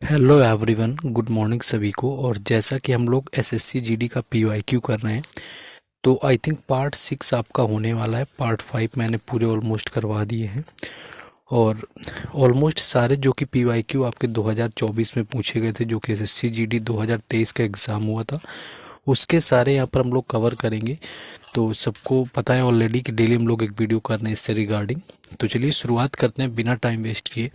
Hello everyone, good morning सभी को। और जैसा कि हम लोग एसएससी जीडी का पीवाईक्यू कर रहे हैं, तो आई थिंक पार्ट 6 आपका होने वाला है। पार्ट 5 मैंने पूरे ऑलमोस्ट करवा दिए हैं और ऑलमोस्ट सारे जो कि पीवाईक्यू आपके 2024 में पूछे गए थे, जो कि एसएससी जीडी 2023 का एग्ज़ाम हुआ था, उसके सारे यहाँ पर हम लोग कवर करेंगे। तो सबको पता है ऑलरेडी कि डेली हम लोग एक वीडियो कर रहे हैं इससे रिगार्डिंग। तो चलिए शुरुआत करते हैं बिना टाइम वेस्ट किए।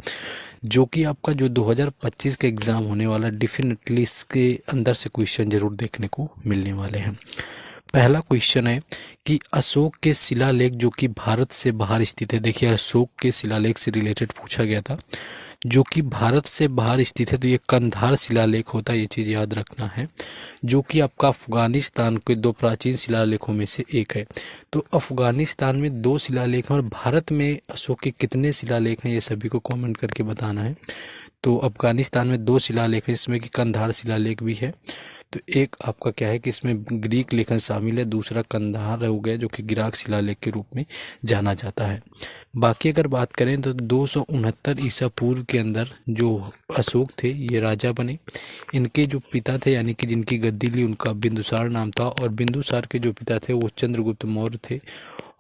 जो कि आपका जो 2025 का एग्ज़ाम होने वाला है, डेफिनेटली इसके अंदर से क्वेश्चन जरूर देखने को मिलने वाले हैं। पहला क्वेश्चन है कि अशोक के शिलालेख जो कि भारत से बाहर स्थित है। देखिए, अशोक के शिलालेख से रिलेटेड पूछा गया था, जो कि भारत से बाहर स्थित है, तो ये कंधार शिलालेख होता है, ये चीज़ याद रखना है। जो कि आपका अफगानिस्तान के दो प्राचीन शिलालेखों में से एक है। तो अफगानिस्तान में दो शिलालेख हैं और भारत में अशोक के कितने शिलालेख हैं, ये सभी को कमेंट करके बताना है। तो अफगानिस्तान में दो शिलालेख है, जिसमें कि कंधार शिलालेख भी है। तो एक आपका क्या है कि इसमें ग्रीक लेखन शामिल है, दूसरा कंधार हो गया, जो कि गिराक शिलालेख के रूप में जाना जाता है। बाकी अगर बात करें तो 269 ईसा पूर्व के अंदर जो अशोक थे, ये राजा बने। इनके जो पिता थे, यानी कि जिनकी गद्दी ली, उनका बिंदुसार नाम था। और बिंदुसार के जो पिता थे वो चंद्रगुप्त मौर्य थे।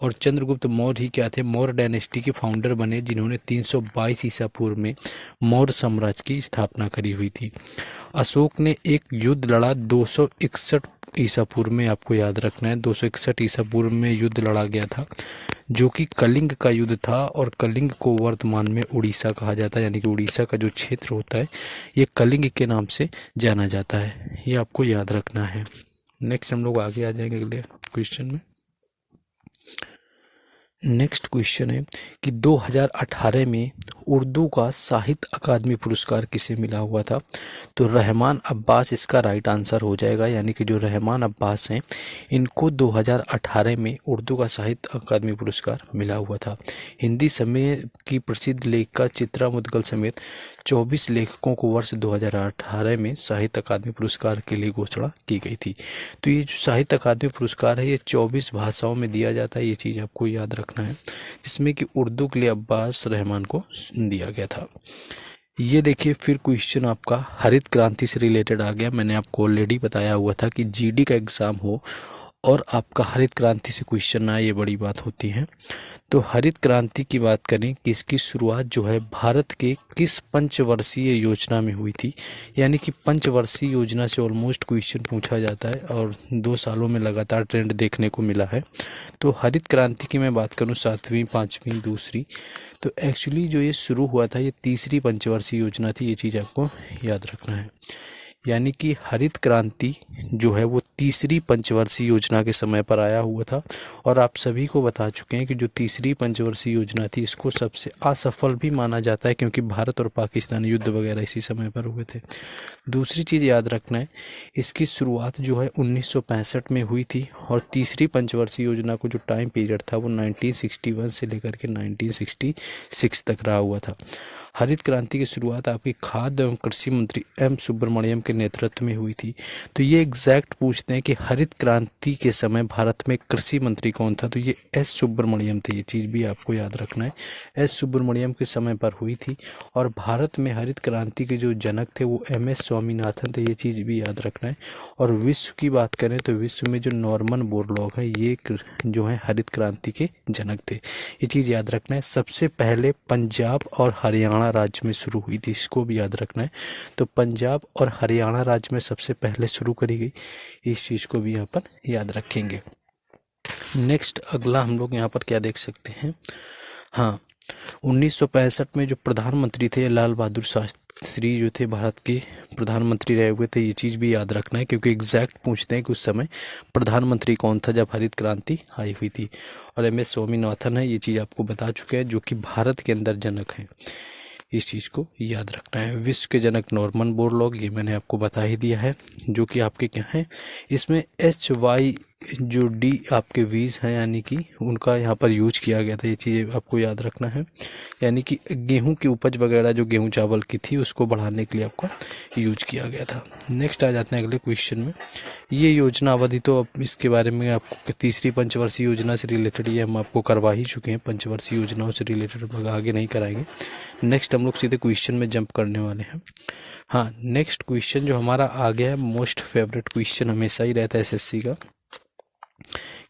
और चंद्रगुप्त मौर्य ही क्या थे, मौर्य डायनेस्टी के फाउंडर बने, जिन्होंने 322 ईसा पूर्व में मौर्य साम्राज्य की स्थापना करी हुई थी। अशोक ने एक युद्ध लड़ा 261 ईसा पूर्व में, आपको याद रखना है 261 ईसा पूर्व में युद्ध लड़ा गया था, जो कि कलिंग का युद्ध था। और कलिंग को वर्तमान में उड़ीसा कहा जाता है, यानी कि उड़ीसा का जो क्षेत्र होता है ये कलिंग के नाम से जाना जाता है, ये आपको याद रखना है। नेक्स्ट हम लोग आगे आ जाएंगे अगले क्वेश्चन में। नेक्स्ट क्वेश्चन है कि 2018 में उर्दू का साहित्य अकादमी पुरस्कार किसे मिला हुआ था। तो रहमान अब्बास इसका राइट आंसर हो जाएगा, यानी कि जो रहमान अब्बास हैं, इनको 2018 में उर्दू का साहित्य अकादमी पुरस्कार मिला हुआ था। हिंदी समय की प्रसिद्ध लेखिका चित्रा मुदगल समेत 24 लेखकों को वर्ष 2018 में साहित्य अकादमी पुरस्कार के लिए घोषणा की गई थी। तो ये जो साहित्य अकादमी पुरस्कार है, ये 24 भाषाओं में दिया जाता है, ये चीज़ आपको याद रखना है, जिसमें कि उर्दू के लिए अब्बास रहमान को दिया गया था। ये देखिए, फिर क्वेश्चन आपका हरित क्रांति से रिलेटेड आ गया। मैंने आपको ऑलरेडी बताया हुआ था कि जीडी का एग्ज़ाम हो और आपका हरित क्रांति से क्वेश्चन आए, ये बड़ी बात होती है। तो हरित क्रांति की बात करें कि इसकी शुरुआत जो है भारत के किस पंचवर्षीय योजना में हुई थी। यानी कि पंचवर्षीय योजना से ऑलमोस्ट क्वेश्चन पूछा जाता है और 2 सालों में लगातार ट्रेंड देखने को मिला है। तो हरित क्रांति की मैं बात करूं, 7वीं, 5वीं, दूसरी, तो एक्चुअली जो ये शुरू हुआ था, ये तीसरी पंचवर्षीय योजना थी, ये चीज़ आपको याद रखना है। यानी कि हरित क्रांति जो है वो तीसरी पंचवर्षीय योजना के समय पर आया हुआ था। और आप सभी को बता चुके हैं कि जो तीसरी पंचवर्षीय योजना थी, इसको सबसे असफल भी माना जाता है, क्योंकि भारत और पाकिस्तान युद्ध वगैरह इसी समय पर हुए थे। दूसरी चीज़ याद रखना है, इसकी शुरुआत जो है 1965 में हुई थी। और तीसरी पंचवर्षीय योजना को जो टाइम पीरियड था वो 1961 से लेकर के 1966 तक रहा हुआ था। हरित क्रांति की शुरुआत आपकी खाद्य एवं कृषि मंत्री एम सुब्रमण्यम के नेतृत्व में हुई थी। तो ये एग्जैक्ट पूछते हैं कि हरित क्रांति के समय भारत में कृषि मंत्री कौन था, तो ये एस सुब्रमण्यम थे, ये चीज़ भी आपको याद रखना है। एस सुब्रमण्यम के समय पर हुई थी। और भारत में हरित क्रांति के जो जनक थे वो एम एस स्वामीनाथन थे, ये चीज़ भी याद रखना है। और विश्व की बात करें तो विश्व में जो नॉर्मन बोरलॉग है, ये जो है हरित क्रांति के जनक थे, ये चीज़ याद रखना है। सबसे पहले पंजाब और हरियाणा राज्य में शुरू हुई थी, इसको भी याद रखना है। तो पंजाब और हरियाणा राज्य में सबसे पहले शुरू करी गई, इस चीज़ को भी यहाँ पर याद रखेंगे। नेक्स्ट अगला हम लोग यहाँ पर क्या देख सकते हैं, हाँ, 1965 में जो प्रधानमंत्री थे लाल बहादुर शास्त्री जो थे, भारत के प्रधानमंत्री रहे हुए थे, ये चीज़ भी याद रखना है, क्योंकि एग्जैक्ट पूछते हैं कि उस समय प्रधानमंत्री कौन था जब हरित क्रांति आई हुई थी। और एम एस स्वामीनाथन है, ये चीज़ आपको बता चुके हैं, जो कि भारत के अंदर जनक हैं, इस चीज़ को याद रखना है। विश्व के जनक नॉर्मन बोरलॉग, ये मैंने आपको बता ही दिया है, जो कि आपके क्या हैं, इसमें HY जो डी आपके वीज हैं यानी कि उनका यहाँ पर यूज किया गया था। ये चीज़ें आपको याद रखना है, यानी कि गेहूं की उपज वगैरह जो गेहूं चावल की थी उसको बढ़ाने के लिए आपका यूज किया गया था। नेक्स्ट आ जाते हैं अगले क्वेश्चन में। ये योजना अवधि तो अब इसके बारे में आपको तीसरी पंचवर्षीय योजना से रिलेटेड ये हम आपको करवा ही चुके हैं, पंचवर्षीय योजनाओं से रिलेटेड आगे नहीं कराएंगे। नेक्स्ट हम लोग सीधे क्वेश्चन में जंप करने वाले हैं। हाँ, नेक्स्ट क्वेश्चन जो हमारा आ गया है, मोस्ट फेवरेट क्वेश्चन हमेशा ही रहता है एसएससी का,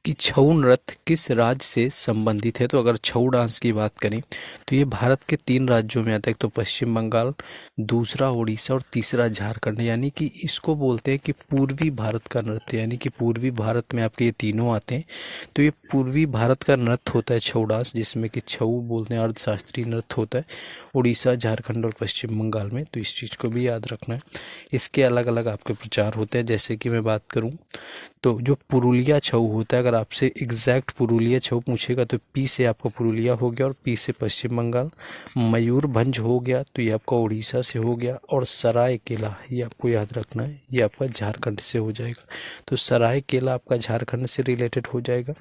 कि छऊ नृत्य किस राज्य से संबंधित है। तो अगर छऊ डांस की बात करें तो ये भारत के 3 राज्यों में आता है। एक तो पश्चिम बंगाल, दूसरा उड़ीसा और तीसरा झारखंड। यानी कि इसको बोलते हैं कि पूर्वी भारत का नृत्य, यानी कि पूर्वी भारत में आपके ये तीनों आते हैं। तो ये पूर्वी भारत का नृत्य होता है छऊ डांस, जिसमें कि छऊ बोलते हैं अर्थशास्त्रीय नृत्य होता है उड़ीसा, झारखंड और पश्चिम बंगाल में। तो इस चीज़ को भी याद रखना है। इसके अलग अलग आपके प्रचार होते हैं। जैसे कि मैं बात करूँ तो जो पुरुलिया छऊ होता है, अगर आपसे एग्जैक्ट पुरुलिया छऊ पूछेगा तो पी से आपका पुरुलिया हो गया और पी से पश्चिम बंगाल। मयूरभंज हो गया तो ये आपका उड़ीसा से हो गया, और सरायकेला ये आपको याद रखना है, ये आपका झारखंड से हो जाएगा। तो सरायकेला आपका झारखंड से रिलेटेड हो जाएगा,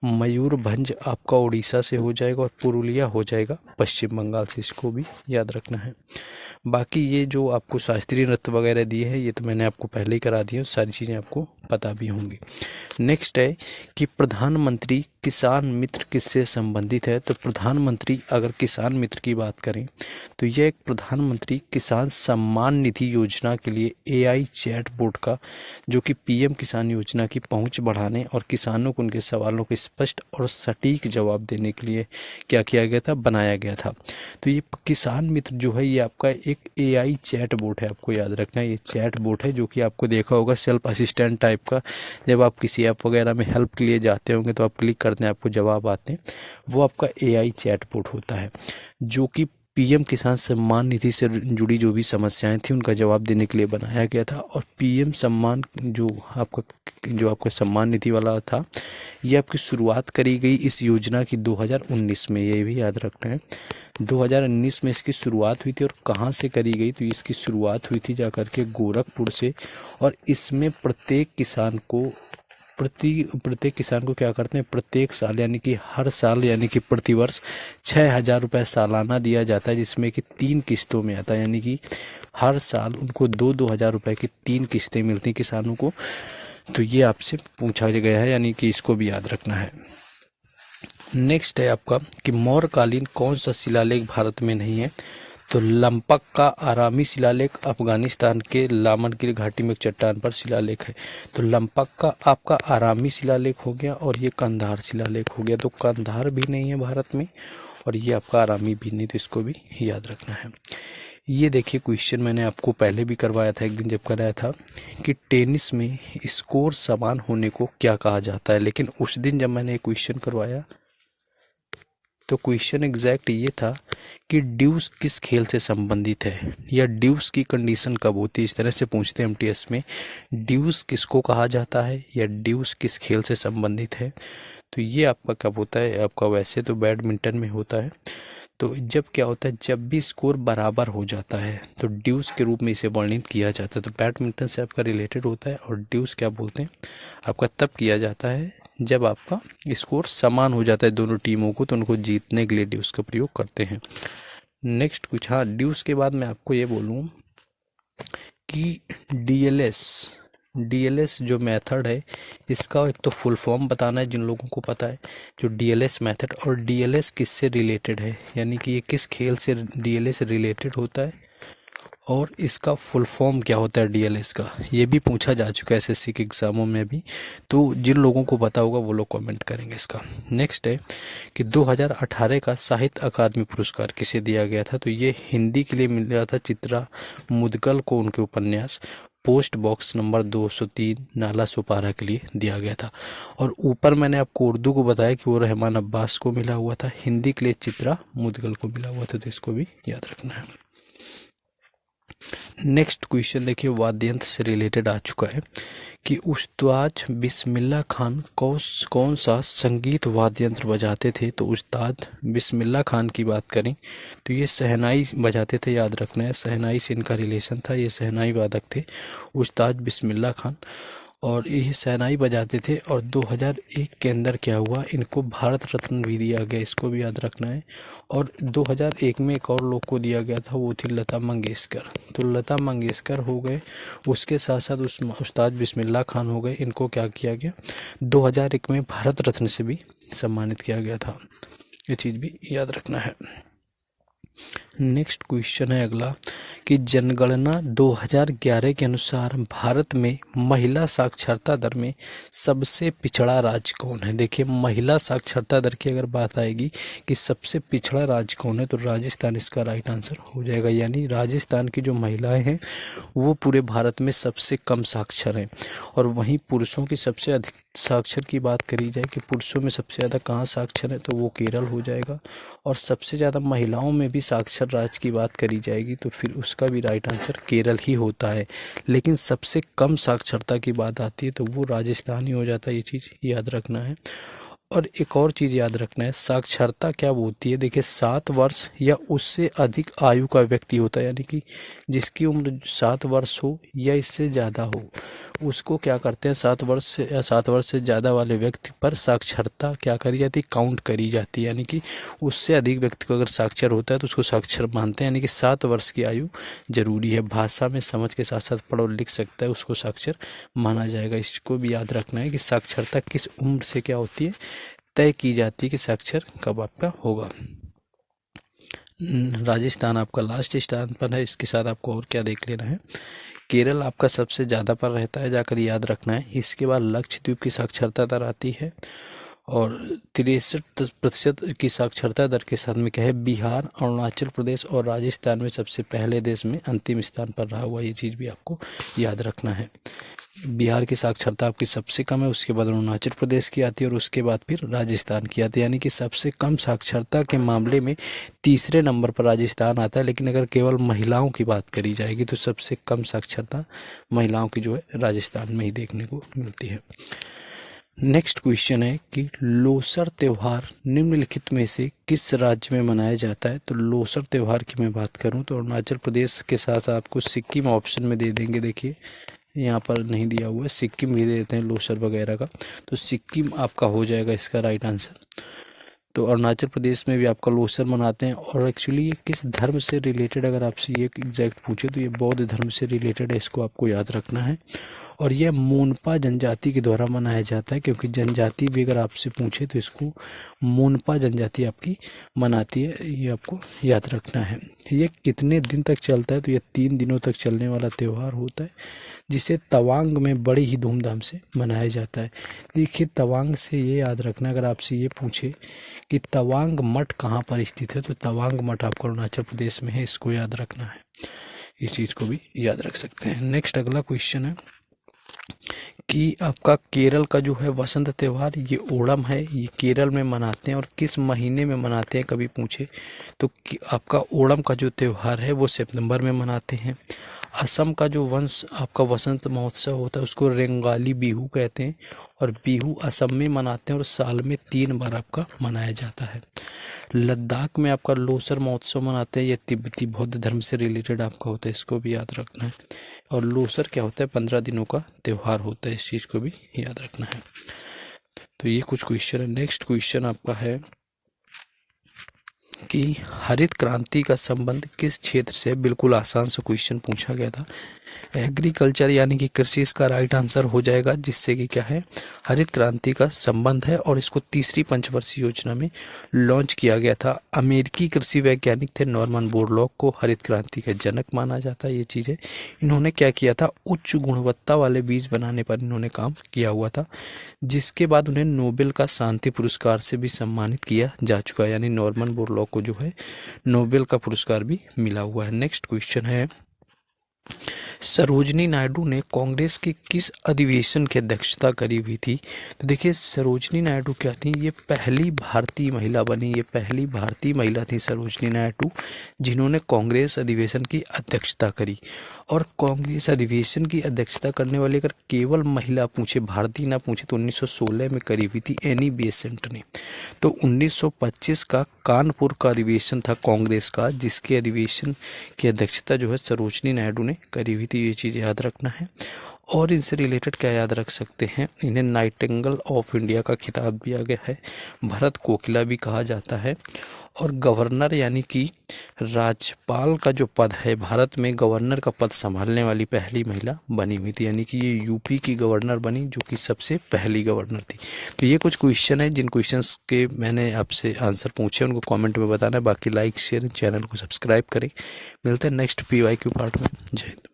मयूरभंज आपका उड़ीसा से हो जाएगा और पुरुलिया हो जाएगा पश्चिम बंगाल से। इसको भी याद रखना है। बाकी ये जो आपको शास्त्रीय नृत्य वगैरह दिए हैं ये तो मैंने आपको पहले ही करा दिए, सारी चीज़ें आपको पता भी होंगी। नेक्स्ट है कि प्रधानमंत्री किसान मित्र किससे संबंधित है। तो प्रधानमंत्री अगर किसान मित्र की बात करें तो यह एक प्रधानमंत्री किसान सम्मान निधि योजना के लिए एआई चैट बोट का, जो कि पीएम किसान योजना की पहुंच बढ़ाने और किसानों को उनके सवालों के स्पष्ट और सटीक जवाब देने के लिए क्या किया गया था, बनाया गया था। तो ये किसान मित्र जो है ये आपका एक एआई चैट बोट है, आपको याद रखना है। ये चैट बोट है जो कि आपको देखा होगा सेल्फ असिस्टेंट टाइप का। जब आप किसी ऐप वगैरह में हेल्प के लिए जाते होंगे तो आप क्लिक करते हैं, आपको जवाब आते हैं, वो आपका एआई चैट बोट होता है, जो कि पीएम किसान सम्मान निधि से जुड़ी जो भी समस्याएं थी उनका जवाब देने के लिए बनाया गया था। और पीएम सम्मान जो आपका सम्मान निधि वाला था, ये आपकी शुरुआत करी गई इस योजना की 2019 में, ये भी याद रखना है। 2019 में इसकी शुरुआत हुई थी। और कहाँ से करी गई, तो इसकी शुरुआत हुई थी जाकर के गोरखपुर से। और इसमें प्रत्येक किसान को क्या करते हैं, प्रत्येक साल यानी कि हर साल यानी कि प्रतिवर्ष 6,000 रुपये सालाना दिया जाता है, जिसमें कि 3 किस्तों में आता है। यानी कि हर साल उनको 2-2 हज़ार रुपये की 3 किस्तें मिलती हैं किसानों को। तो ये आपसे पूछा गया है, यानी कि इसको भी याद रखना है। नेक्स्ट है आपका कि मौर्यकालीन कौन सा शिलालेख भारत में नहीं है। तो लंपक का आरामी शिलालेख अफगानिस्तान के लामनगिर घाटी में एक चट्टान पर शिलालेख है। तो लंपक का आपका आरामी शिलालेख हो गया और ये कंधार शिलालेख हो गया। तो कंधार भी नहीं है भारत में और ये आपका आरामी भी नहीं, तो इसको भी याद रखना है। ये देखिए क्वेश्चन मैंने आपको पहले भी करवाया था, एक दिन जब कराया था, कि टेनिस में स्कोर समान होने को क्या कहा जाता है। लेकिन उस दिन जब मैंने क्वेश्चन करवाया तो क्वेश्चन एग्जैक्ट ये था कि ड्यूस किस खेल से संबंधित है, या ड्यूस की कंडीशन कब होती है। इस तरह से पूछते हैं एमटीएस में, ड्यूस किसको कहा जाता है या ड्यूस किस खेल से संबंधित है। तो ये आपका कब होता है, आपका वैसे तो बैडमिंटन में होता है। तो जब क्या होता है, जब भी स्कोर बराबर हो जाता है तो ड्यूस के रूप में इसे वर्णित किया जाता है। तो बैडमिंटन से आपका रिलेटेड होता है। और ड्यूस क्या बोलते हैं आपका तब किया जाता है जब आपका स्कोर समान हो जाता है दोनों टीमों को, तो उनको जीतने के लिए ड्यूस का प्रयोग करते हैं। नेक्स्ट कुछ, हाँ, ड्यूस के बाद मैं आपको ये बोलूँ कि डीएलएस जो मेथड है इसका एक तो फुल फॉर्म बताना है जिन लोगों को पता है, जो डीएलएस मेथड, और डीएलएस किससे रिलेटेड है, यानी कि ये किस खेल से डीएलएस रिलेटेड होता है, और इसका फुल फॉर्म क्या होता है डीएलएस का। ये भी पूछा जा चुका है एसएससी के एग्ज़ामों में भी। तो जिन लोगों को पता होगा वो लोग कमेंट करेंगे इसका। नेक्स्ट है कि 2018 का साहित्य अकादमी पुरस्कार किसे दिया गया था। तो ये हिंदी के लिए मिला था चित्रा मुदगल को, उनके उपन्यास पोस्ट बॉक्स नंबर 203 नाला सुपारा के लिए दिया गया था। और ऊपर मैंने आपको उर्दू को बताया कि वो रहमान अब्बास को मिला हुआ था, हिंदी के लिए चित्रा मुदगल को मिला हुआ था। तो इसको भी याद रखना है। नेक्स्ट क्वेश्चन देखिए, वाद्ययंत्र से रिलेटेड आ चुका है कि उस्ताद बिस्मिल्लाह खान कौन सा संगीत वाद्ययंत्र बजाते थे। तो उस्ताद बिस्मिल्लाह खान की बात करें तो ये शहनाई बजाते थे, याद रखना है, शहनाई से इनका रिलेशन था, ये शहनाई वादक थे उस्ताद बिस्मिल्लाह खान। और ये शहनाई बजाते थे। और 2001 के अंदर क्या हुआ, इनको भारत रत्न भी दिया गया, इसको भी याद रखना है। और 2001 में एक और लोग को दिया गया था, वो थी लता मंगेशकर। तो लता मंगेशकर हो गए, उसके साथ साथ उस्ताद बिस्मिल्लाह खान हो गए, इनको क्या किया गया 2001 में भारत रत्न से भी सम्मानित किया गया था। ये चीज़ भी याद रखना है। नेक्स्ट क्वेश्चन है अगला कि जनगणना 2011 के अनुसार भारत में महिला साक्षरता दर में सबसे पिछड़ा राज्य कौन है। देखिए, महिला साक्षरता दर की अगर बात आएगी कि सबसे पिछड़ा राज्य कौन है, तो राजस्थान इसका राइट आंसर हो जाएगा। यानी राजस्थान की जो महिलाएं हैं वो पूरे भारत में सबसे कम साक्षर हैं। और वहीं पुरुषों की सबसे अधिक साक्षर की बात करी जाए कि पुरुषों में सबसे ज़्यादा कहाँ साक्षर है, तो वो केरल हो जाएगा। और सबसे ज़्यादा महिलाओं में भी साक्षर राज्य की बात करी जाएगी तो फिर उसका भी राइट आंसर केरल ही होता है। लेकिन सबसे कम साक्षरता की बात आती है तो वो राजस्थान ही हो जाता है। ये चीज़ याद रखना है। और एक और चीज़ याद रखना है, साक्षरता क्या होती है। देखिए, 7 वर्ष या उससे अधिक आयु का व्यक्ति होता है, यानी कि जिसकी उम्र 7 वर्ष हो या इससे ज़्यादा हो, उसको क्या करते हैं 7 वर्ष से या 7 वर्ष से ज़्यादा वाले व्यक्ति पर साक्षरता क्या करी जाती है, काउंट करी जाती है। यानी कि उससे अधिक व्यक्ति को अगर साक्षर होता है तो उसको साक्षर मानते हैं। यानी कि 7 वर्ष की आयु जरूरी है। भाषा में समझ के साथ साथ पढ़ और लिख सकता है, उसको साक्षर माना जाएगा। इसको भी याद रखना है कि साक्षरता किस उम्र से क्या होती है, तय की जाती है कि साक्षर कब आपका होगा। राजस्थान आपका लास्ट स्थान पर है। इसके साथ आपको और क्या देख लेना है, केरल आपका सबसे ज़्यादा पर रहता है, जाकर याद रखना है। इसके बाद लक्षद्वीप की साक्षरता दर आती है और 63% की साक्षरता दर के साथ में क्या है, बिहार, अरुणाचल प्रदेश और राजस्थान में सबसे पहले देश में अंतिम स्थान पर रहा हुआ। ये चीज़ भी आपको याद रखना है। बिहार की साक्षरता आपकी सबसे कम है, उसके बाद अरुणाचल प्रदेश की आती है और उसके बाद फिर राजस्थान की आती है। यानी कि सबसे कम साक्षरता के मामले में तीसरे नंबर पर राजस्थान आता है। लेकिन अगर केवल महिलाओं की बात करी जाएगी तो सबसे कम साक्षरता महिलाओं की जो है राजस्थान में ही देखने को मिलती है। नेक्स्ट क्वेश्चन है कि लोसर त्यौहार निम्नलिखित में से किस राज्य में मनाया जाता है। तो लोसर त्यौहार की मैं बात करूं तो अरुणाचल प्रदेश के साथ आपको सिक्किम ऑप्शन में दे देंगे। देखिए, यहाँ पर नहीं दिया हुआ है, सिक्किम भी देते हैं लोसर वगैरह का, तो सिक्किम आपका हो जाएगा इसका राइट आंसर। तो अरुणाचल प्रदेश में भी आपका लोसर मनाते हैं। और एक्चुअली ये किस धर्म से रिलेटेड अगर आपसे ये एग्जैक्ट पूछे तो ये बौद्ध धर्म से रिलेटेड है, इसको आपको याद रखना है। और यह मोनपा जनजाति के द्वारा मनाया जाता है, क्योंकि जनजाति भी अगर आपसे पूछे तो इसको मोनपा जनजाति आपकी मनाती है, ये आपको याद रखना है। ये कितने दिन तक चलता है, तो ये 3 दिनों तक चलने वाला त्यौहार होता है, जिसे तवांग में बड़ी ही धूमधाम से मनाया जाता है। देखिए, तवांग से ये याद रखना, अगर आपसे ये पूछे कि तवांग मठ कहाँ पर स्थित है, तो तवांग मठ आपको अरुणाचल प्रदेश में है, इसको याद रखना है। इस चीज़ को भी याद रख सकते हैं। नेक्स्ट अगला क्वेश्चन है कि आपका केरल का जो है वसंत त्यौहार, ये ओणम है, ये केरल में मनाते हैं और किस महीने में मनाते हैं कभी पूछे तो आपका ओणम का जो त्यौहार है वो सितंबर में मनाते हैं। असम का जो आपका वसंत महोत्सव होता है उसको रेंगाली बिहू कहते हैं और बिहू असम में मनाते हैं और साल में 3 बार आपका मनाया जाता है। लद्दाख में आपका लोसर महोत्सव मनाते हैं, ये तिब्बती बौद्ध धर्म से रिलेटेड आपका होता है, इसको भी याद रखना है। और लोसर क्या होता है, 15 दिनों का त्यौहार होता है, इस चीज़ को भी याद रखना है। तो ये कुछ क्वेश्चन है। नेक्स्ट क्वेश्चन आपका है कि हरित क्रांति का संबंध किस क्षेत्र से, बिल्कुल आसान सा क्वेश्चन पूछा गया था। एग्रीकल्चर यानी कि कृषि इसका राइट आंसर हो जाएगा, जिससे कि क्या है हरित क्रांति का संबंध है और इसको तीसरी पंचवर्षीय योजना में लॉन्च किया गया था। अमेरिकी कृषि वैज्ञानिक थे नॉर्मन बोरलॉग को हरित क्रांति का जनक माना जाता है। ये चीज़ें इन्होंने क्या किया था, उच्च गुणवत्ता वाले बीज बनाने पर इन्होंने काम किया हुआ था, जिसके बाद उन्हें नोबेल का शांति पुरस्कार से भी सम्मानित किया जा चुका है। यानी नॉर्मन बोरलॉग को जो है नोबेल का पुरस्कार भी मिला हुआ है। नेक्स्ट क्वेश्चन है, सरोजनी नायडू ने कांग्रेस के किस अधिवेशन की अध्यक्षता करी हुई थी। तो देखिए, सरोजनी नायडू क्या थी, ये पहली भारतीय महिला बनी, ये पहली भारतीय महिला थी सरोजनी नायडू जिन्होंने कांग्रेस अधिवेशन की अध्यक्षता करी। और कांग्रेस अधिवेशन की अध्यक्षता करने वाले अगर केवल महिला पूछे, भारतीय ना पूछे, तो 1916 में करी हुई थी एनी बेसेंट ने। तो 1925 का कानपुर का अधिवेशन था कांग्रेस का, जिसके अधिवेशन की अध्यक्षता जो है सरोजनी नायडू ने करी हुई थी, ये चीज़ याद रखना है। और इनसे रिलेटेड क्या याद रख सकते हैं, इन्हें नाइटिंगेल ऑफ इंडिया का खिताब दिया गया है, भरत कोकिला भी कहा जाता है। और गवर्नर यानी कि राज्यपाल का जो पद है, भारत में गवर्नर का पद संभालने वाली पहली महिला बनी हुई थी, यानी कि ये यूपी की गवर्नर बनी, जो कि सबसे पहली गवर्नर थी। तो ये कुछ क्वेश्चन है, जिन क्वेश्चंस के मैंने आपसे आंसर पूछे उनको कमेंट में बताना है। बाकी लाइक शेयर, चैनल को सब्सक्राइब करें। मिलते हैं नेक्स्ट PYQ पार्ट में। जय हिंद।